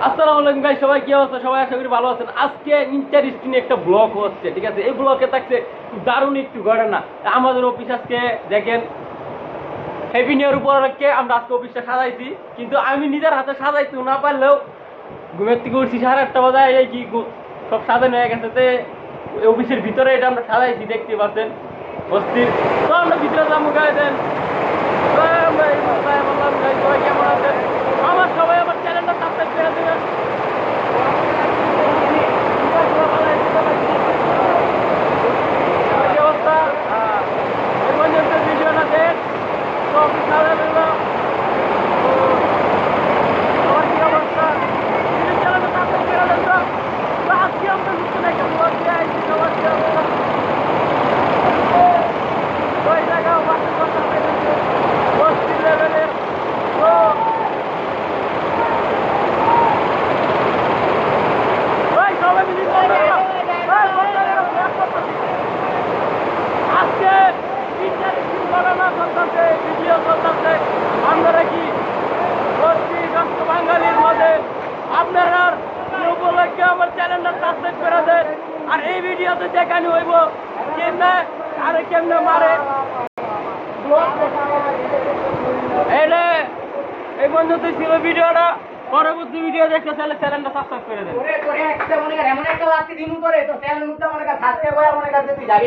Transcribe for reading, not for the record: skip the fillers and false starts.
আসসালামু আলাইকুম গাইস, সবাই কি অবস্থা? সবাই আশা করি ভালো আছেন। আজকে ইন্টারেস্টিং একটা ব্লগ হচ্ছে, ঠিক আছে? এই ব্লগে থাকছে দারুণ একটু ঘটনা। আমাদের অফিস আজকে দেখেন হ্যাপি নিউ ইয়ার উপলক্ষে আমরা আজকে অফিসটা সাজাইছি, কিন্তু আমি নিজের হাতে সাজাইতে না পারলেও ঘুমের থেকে উঠছি 8:30 বাজায়, এই কি সব সাজানো হয়ে গেছে। অফিসের ভিতরে এটা আমরা সাজাইছি, দেখতে পাচ্ছেন অস্থির। তো আমরা ভিতরে যাবো গাইছেন। সবাই কেমন আছেন? আমার সবাই আমার চ্যানেলটা সাবস্ক্রাইব করে দেবেন। কি অবস্থা? এই পর্যন্ত ভিডিওটা দেখ, তো অফিস সাজা দেব। সবার কি অবস্থা? চ্যানেলটা সাবস্ক্রাইব করে দেন। তো আজকে আমরা নতুন একটা ব্লগ দিয়ে আইছি। সবার কি অবস্থা? তো এই জায়গায় বাসের কথা পেয়েছে অস্থির লেভেলের। তো আজকে ইন্টারেস্টিং ঘটনা চলতেছে, ভিডিও চলতেছে। আপনারা কি বাঙালির মধ্যে আপনারা উপলক্ষে আমার চ্যানেলটা সাবস্ক্রাইব করে দেন। আর এই ভিডিওতে দেখানো হইব কেমনে আরে কেমনে মারে। এইটা এই পর্যন্ত ছিল ভিডিওটা। পরবর্তী ভিডিও দেখতে চাইলে চ্যানেলটা সাবস্ক্রাইব করে দেন। এমন একটা দিন করে তো চ্যানেল সাবস্ক্রাইব করে মনে কাছে